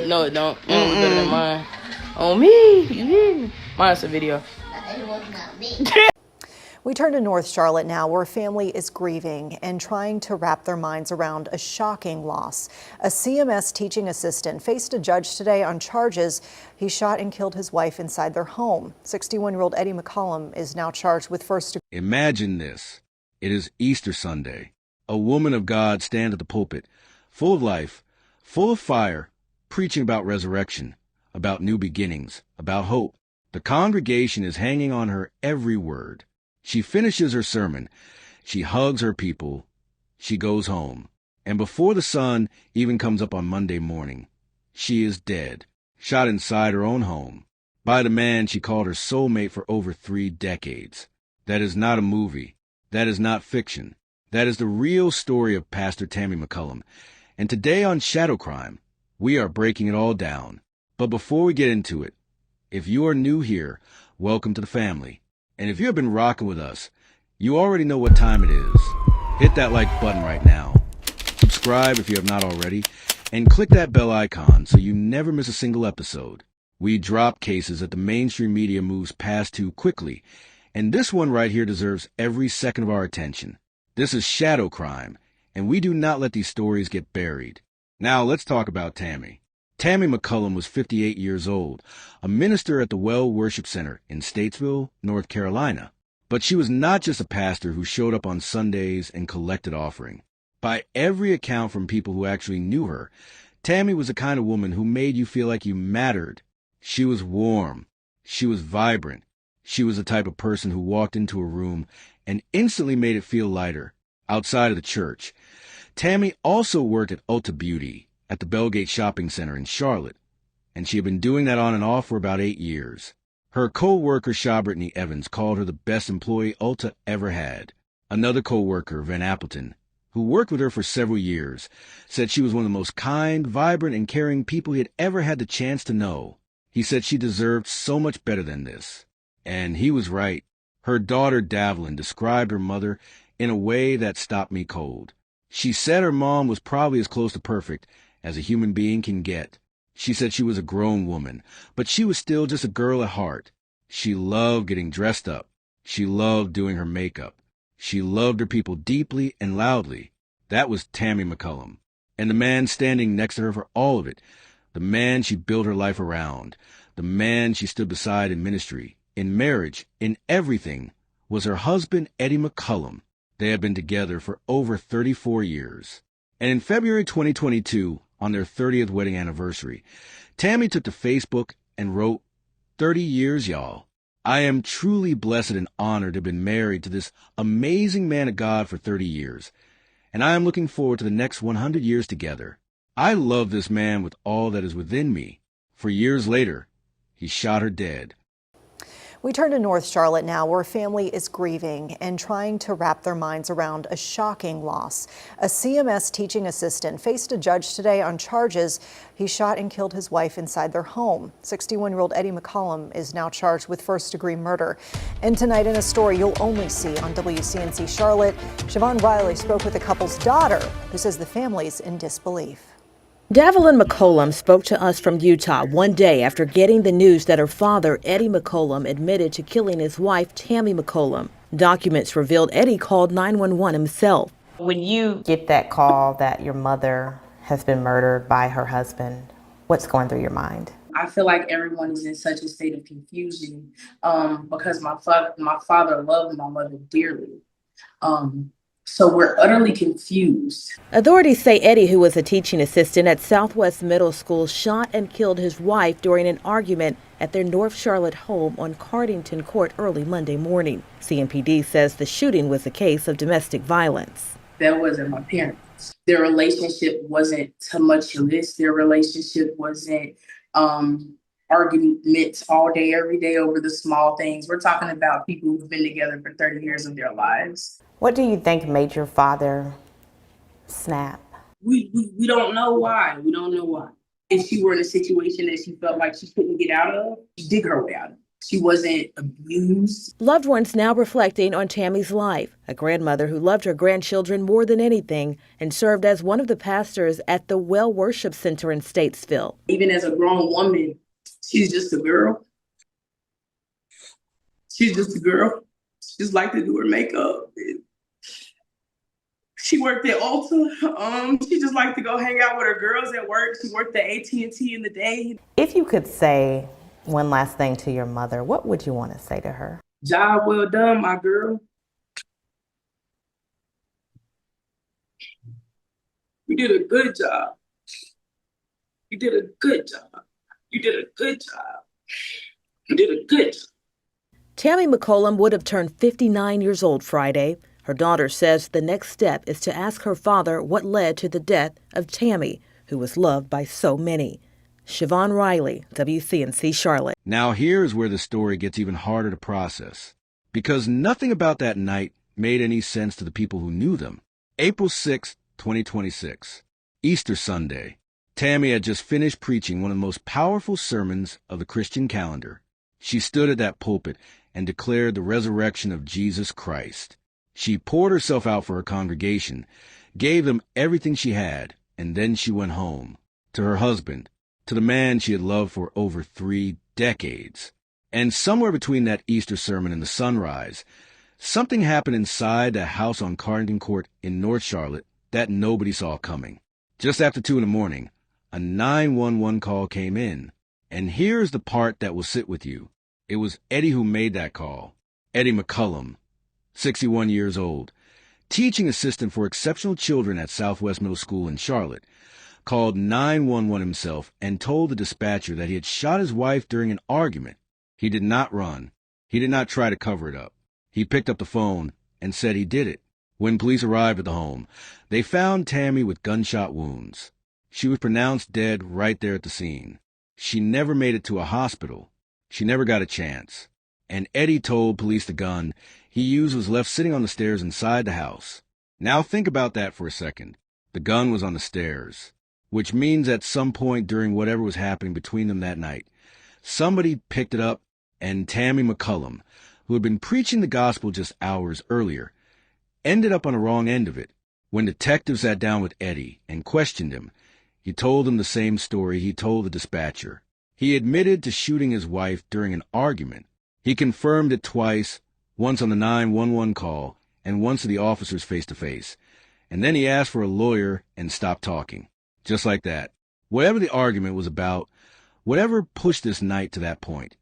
No, it don't. It don't look better than mine. On me, you hear me? Mine's a video. It was not me. We turn to North Charlotte now, where a family is grieving and trying to wrap their minds around a shocking loss. A CMS teaching assistant faced a judge today on charges he shot and killed his wife inside their home. 61-year-old Eddie McCollum is now charged with first-degree. Imagine this. It is Easter Sunday. A woman of God stands at the pulpit, full of life, full of fire, preaching about resurrection, about new beginnings, about hope. The congregation is hanging on her every word. She finishes her sermon. She hugs her people. She goes home. And before the sun even comes up on Monday morning, she is dead, shot inside her own home, by the man she called her soulmate for over 3 decades. That is not a movie. That is not fiction. That is the real story of Pastor Tammy McCollum. And today on Shadow Crime, we are breaking it all down. But before we get into it, if you are new here, welcome to the family. And if you have been rocking with us, you already know what time it is. Hit that like button right now. Subscribe if you have not already, and click that bell icon so you never miss a single episode. We drop cases that the mainstream media moves past too quickly, and this one right here deserves every second of our attention. This is Shadow Crime, and we do not let these stories get buried. Now let's talk about Tammy. Tammy McCollum was 58 years old, a minister at the Well Worship Center in Statesville, North Carolina. But she was not just a pastor who showed up on Sundays and collected offering. By every account from people who actually knew her, Tammy was the kind of woman who made you feel like you mattered. She was warm. She was vibrant. She was the type of person who walked into a room and instantly made it feel lighter. Outside of the church, Tammy also worked at Ulta Beauty at the Belgate Shopping Center in Charlotte, and she had been doing that on and off for about 8 years. Her co-worker, Shaw Brittany Evans, called her the best employee Ulta ever had. Another co-worker, Van Appleton, who worked with her for several years, said she was one of the most kind, vibrant, and caring people he had ever had the chance to know. He said she deserved so much better than this. And he was right. Her daughter, Davlin, described her mother in a way that stopped me cold. She said her mom was probably as close to perfect as a human being can get. She said she was a grown woman, but she was still just a girl at heart. She loved getting dressed up. She loved doing her makeup. She loved her people deeply and loudly. That was Tammy McCollum. And the man standing next to her for all of it, the man she built her life around, the man she stood beside in ministry, in marriage, in everything, was her husband, Eddie McCollum. They had been together for over 34 years. And in February 2022, on their 30th wedding anniversary, Tammy took to Facebook and wrote, 30 years, y'all. I am truly blessed and honored to have been married to this amazing man of God for 30 years, and I am looking forward to the next 100 years together. I love this man with all that is within me. For years later, he shot her dead. We turn to North Charlotte now, where a family is grieving and trying to wrap their minds around a shocking loss. A CMS teaching assistant faced a judge today on charges he shot and killed his wife inside their home. 61-year-old Eddie McCollum is now charged with first-degree murder. And tonight, in a story you'll only see on WCNC Charlotte, Siobhan Riley spoke with the couple's daughter, who says the family's in disbelief. Davlin McCollum spoke to us from Utah one day after getting the news that her father, Eddie McCollum, admitted to killing his wife, Tammy McCollum. Documents revealed Eddie called 911 himself. When you get that call that your mother has been murdered by her husband, what's going through your mind? I feel like everyone is in such a state of confusion because my father loved my mother dearly. So we're utterly confused. Authorities say Eddie, who was a teaching assistant at Southwest Middle School, shot and killed his wife during an argument at their North Charlotte home on Cardington Court early Monday morning. CMPD says the shooting was a case of domestic violence. That wasn't my parents. Their relationship wasn't tumultuous. Their relationship wasn't arguments all day, every day over the small things. We're talking about people who've been together for 30 years of their lives. What do you think made your father snap? We don't know why. We don't know why. If she were in a situation that she felt like she couldn't get out of, she'd dig her way out of it. She wasn't abused. Loved ones now reflecting on Tammy's life, a grandmother who loved her grandchildren more than anything and served as one of the pastors at the Well Worship Center in Statesville. Even as a grown woman, she's just a girl. She's just a girl. She just liked to do her makeup. She worked at Ulta. She just liked to go hang out with her girls at work. She worked at AT&T in the day. If you could say one last thing to your mother, what would you want to say to her? Job well done, my girl. You did a good job. You did a good job. You did a good job. You did a good job. Tammy McCollum would have turned 59 years old Friday. Her daughter says the next step is to ask her father what led to the death of Tammy, who was loved by so many. Siobhan Riley, WCNC Charlotte. Now here's where the story gets even harder to process, because nothing about that night made any sense to the people who knew them. April 6, 2026, Easter Sunday. Tammy had just finished preaching one of the most powerful sermons of the Christian calendar. She stood at that pulpit and declared the resurrection of Jesus Christ. She poured herself out for her congregation, gave them everything she had, and then she went home, to her husband, to the man she had loved for over 3 decades. And somewhere between that Easter sermon and the sunrise, something happened inside the house on Cardington Court in North Charlotte that nobody saw coming. Just after 2 a.m, a 911 call came in. And here's the part that will sit with you. It was Eddie who made that call. Eddie McCollum, 61 years old, teaching assistant for exceptional children at Southwest Middle School in Charlotte, called 911 himself and told the dispatcher that he had shot his wife during an argument. He did not run. He did not try to cover it up. He picked up the phone and said he did it. When police arrived at the home, they found Tammy with gunshot wounds. She was pronounced dead right there at the scene. She never made it to a hospital. She never got a chance. And Eddie told police the gun he used was left sitting on the stairs inside the house. Now think about that for a second. The gun was on the stairs, which means at some point during whatever was happening between them that night, somebody picked it up, and Tammy McCollum, who had been preaching the gospel just hours earlier, ended up on the wrong end of it. When detectives sat down with Eddie and questioned him, he told them the same story he told the dispatcher. He admitted to shooting his wife during an argument. He confirmed it twice, once on the 911 call and once to the officers face-to-face. And then he asked for a lawyer and stopped talking. Just like that. Whatever the argument was about, whatever pushed this night to that point,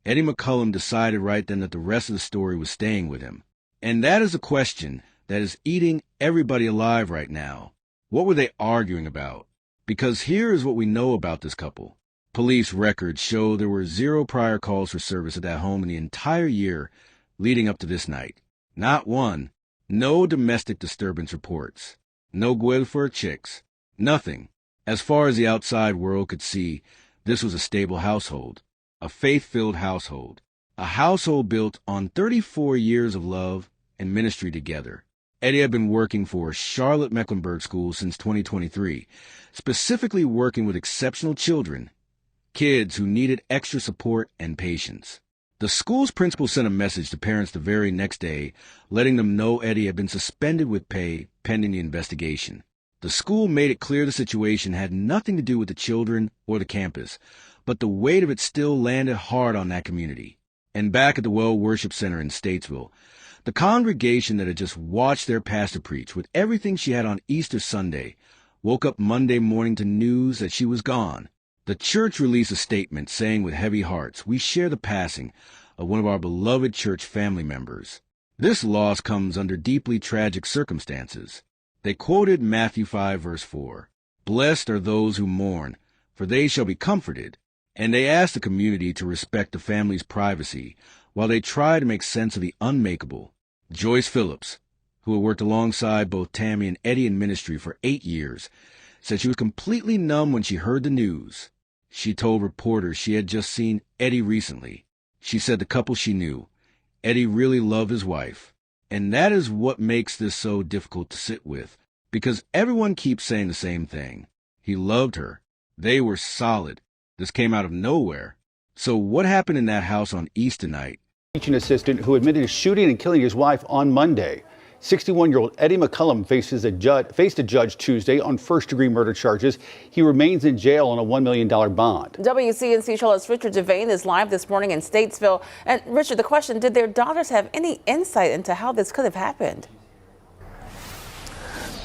Eddie McCollum decided right then that the rest of the story was staying with him. And that is a question that is eating everybody alive right now. What were they arguing about? Because here is what we know about this couple. Police records show there were 0 prior calls for service at that home in the entire year leading up to this night. Not one. No domestic disturbance reports. No Guelph chicks. Nothing. As far as the outside world could see, this was a stable household. A faith-filled household. A household built on 34 years of love and ministry together. Eddie had been working for Charlotte Mecklenburg School since 2023, specifically working with exceptional children, kids who needed extra support and patience. The school's principal sent a message to parents the very next day, letting them know Eddie had been suspended with pay pending the investigation. The school made it clear the situation had nothing to do with the children or the campus, but the weight of it still landed hard on that community. And back at the Well Worship Center in Statesville, the congregation that had just watched their pastor preach with everything she had on Easter Sunday woke up Monday morning to news that she was gone. The church released a statement saying with heavy hearts, "We share the passing of one of our beloved church family members. This loss comes under deeply tragic circumstances." They quoted Matthew 5, verse 4, "Blessed are those who mourn, for they shall be comforted." And they asked the community to respect the family's privacy while they try to make sense of the unmakeable. Joyce Phillips, who had worked alongside both Tammy and Eddie in ministry for 8 years, said she was completely numb when she heard the news. She told reporters she had just seen Eddie recently. She said the couple she knew, Eddie really loved his wife. And that is what makes this so difficult to sit with, because everyone keeps saying the same thing. He loved her. They were solid. This came out of nowhere. So what happened in that house on Easter night? Teaching assistant who admitted to shooting and killing his wife on Monday. 61-year-old Eddie McCollum faced a judge Tuesday on first-degree murder charges. He remains in jail on a $1 million bond. WCNC Charlotte's Richard Devane is live this morning in Statesville. And Richard, the question, did their daughters have any insight into how this could have happened?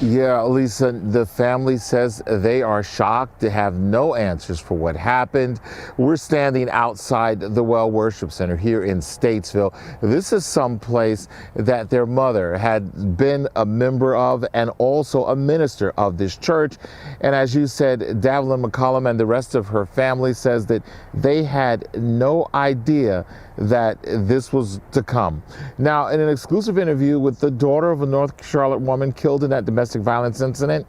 Yeah, Lisa, the family says they are shocked. They have no answers for what happened. We're standing outside the Well Worship Center here in Statesville. This is some place that their mother had been a member of and also a minister of this church. And as you said, Davlin McCollum and the rest of her family says that they had no idea that this was to come. Now, in an exclusive interview with the daughter of a North Charlotte woman killed in that domestic violence incident,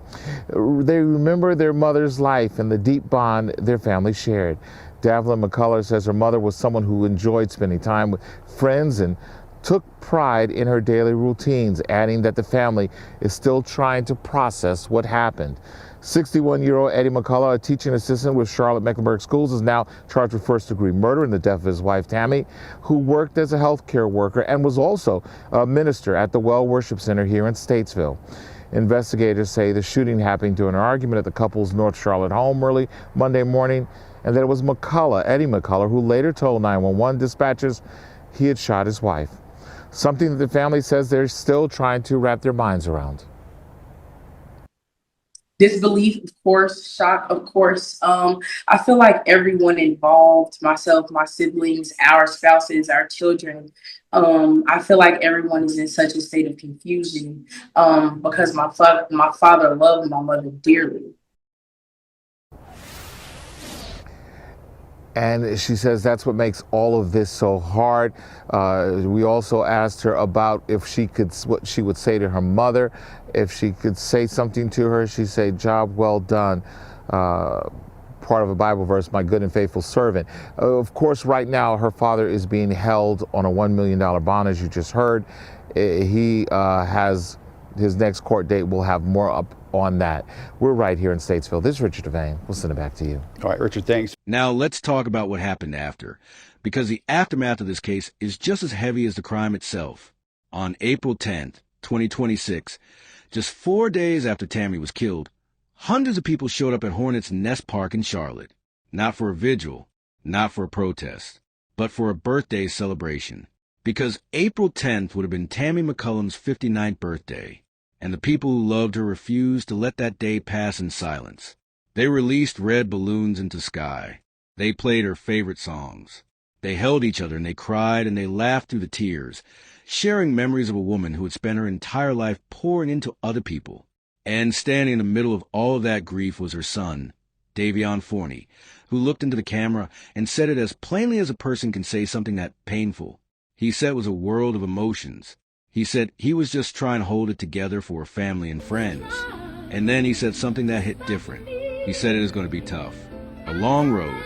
they remember their mother's life and the deep bond their family shared. Davlin McCullum says her mother was someone who enjoyed spending time with friends and took pride in her daily routines, adding that the family is still trying to process what happened. 61-year-old Eddie McCollum, a teaching assistant with Charlotte Mecklenburg Schools, is now charged with first-degree murder in the death of his wife, Tammy, who worked as a healthcare worker and was also a minister at the Well Worship Center here in Statesville. Investigators say the shooting happened during an argument at the couple's North Charlotte home early Monday morning, and that it was Eddie McCollum, who later told 911 dispatchers he had shot his wife. Something that the family says they're still trying to wrap their minds around. Disbelief, of course, shock, of course. I feel like everyone involved, myself, my siblings, our spouses, our children, I feel like everyone is in such a state of confusion because my father loved my mother dearly. And she says that's what makes all of this so hard. We also asked her about what she would say to her mother. If she could say something to her, she'd say, "Job well done." Part of a Bible verse, "My good and faithful servant." Of course, right now, her father is being held on a $1 million bond, as you just heard. He has his next court date. We'll have more up on that. We're right here in Statesville. This is Richard Devane. We'll send it back to you. All right, Richard, thanks. Now let's talk about what happened after, because the aftermath of this case is just as heavy as the crime itself. On April 10th, 2026, just 4 days after Tammy was killed, hundreds of people showed up at Hornets Nest Park in Charlotte, not for a vigil, not for a protest, but for a birthday celebration. Because April 10th would have been Tammy McCollum's 59th birthday, and the people who loved her refused to let that day pass in silence. They released red balloons into sky. They played her favorite songs. They held each other and they cried and they laughed through the tears, sharing memories of a woman who had spent her entire life pouring into other people. And standing in the middle of all of that grief was her son, Davion Forney, who looked into the camera and said it as plainly as a person can say something that painful. He said it was a world of emotions. He said he was just trying to hold it together for family and friends. And then he said something that hit different. He said it is going to be tough. A long road,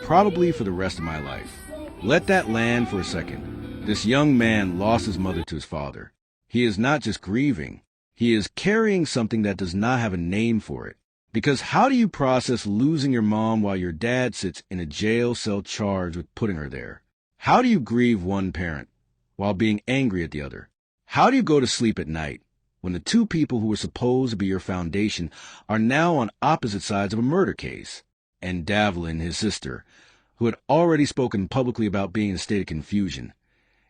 probably for the rest of my life. Let that land for a second. This young man lost his mother to his father. He is not just grieving. He is carrying something that does not have a name for it. Because how do you process losing your mom while your dad sits in a jail cell charged with putting her there? How do you grieve one parent while being angry at the other? How do you go to sleep at night when the two people who were supposed to be your foundation are now on opposite sides of a murder case? And Davlin, his sister, who had already spoken publicly about being in a state of confusion,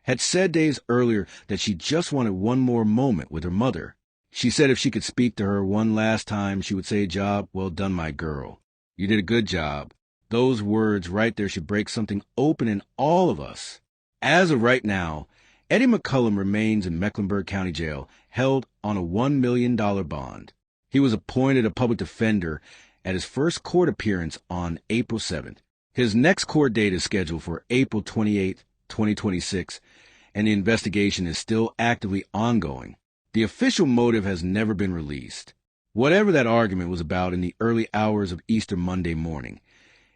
had said days earlier that she just wanted one more moment with her mother. She said if she could speak to her one last time, she would say, "Job well done, my girl. You did a good job." Those words right there should break something open in all of us. As of right now, Eddie McCollum remains in Mecklenburg County Jail, held on a $1 million bond. He was appointed a public defender at his first court appearance on April 7th. His next court date is scheduled for April 28, 2026, and the investigation is still actively ongoing. The official motive has never been released. Whatever that argument was about in the early hours of Easter Monday morning,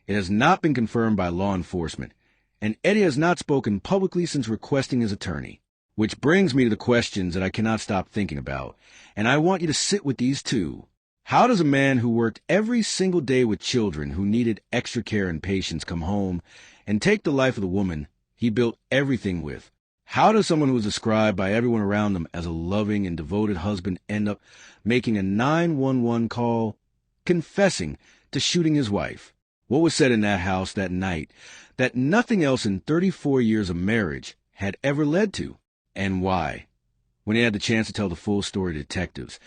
it has not been confirmed by law enforcement, and Eddie has not spoken publicly since requesting his attorney. Which brings me to the questions that I cannot stop thinking about, and I want you to sit with these too. How does a man who worked every single day with children who needed extra care and patience come home and take the life of the woman he built everything with? How does someone who is described by everyone around him as a loving and devoted husband end up making a 911 call, confessing to shooting his wife? What was said in that house that night that nothing else in 34 years of marriage had ever led to? And why? When he had the chance to tell the full story to detectives,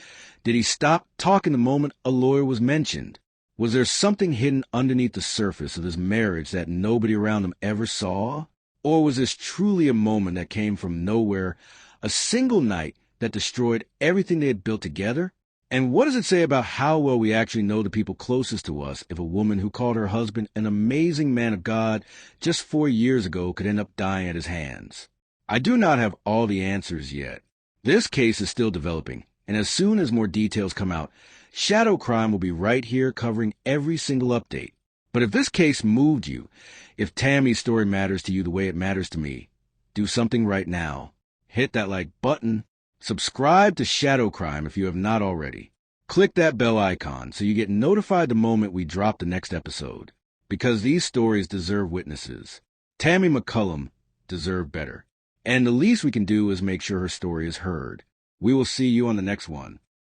did he stop talking the moment a lawyer was mentioned? Was there something hidden underneath the surface of this marriage that nobody around him ever saw? Or was this truly a moment that came from nowhere, a single night that destroyed everything they had built together? And what does it say about how well we actually know the people closest to us if a woman who called her husband an amazing man of God just 4 years ago could end up dying at his hands? I do not have all the answers yet. This case is still developing, and as soon as more details come out, Shadow Crime will be right here covering every single update. But if this case moved you, if Tammy's story matters to you the way it matters to me, do something right now. Hit that like button. Subscribe to Shadow Crime if you have not already. Click that bell icon so you get notified the moment we drop the next episode. Because these stories deserve witnesses. Tammy McCollum deserved better. And the least we can do is make sure her story is heard. We will see you on the next one.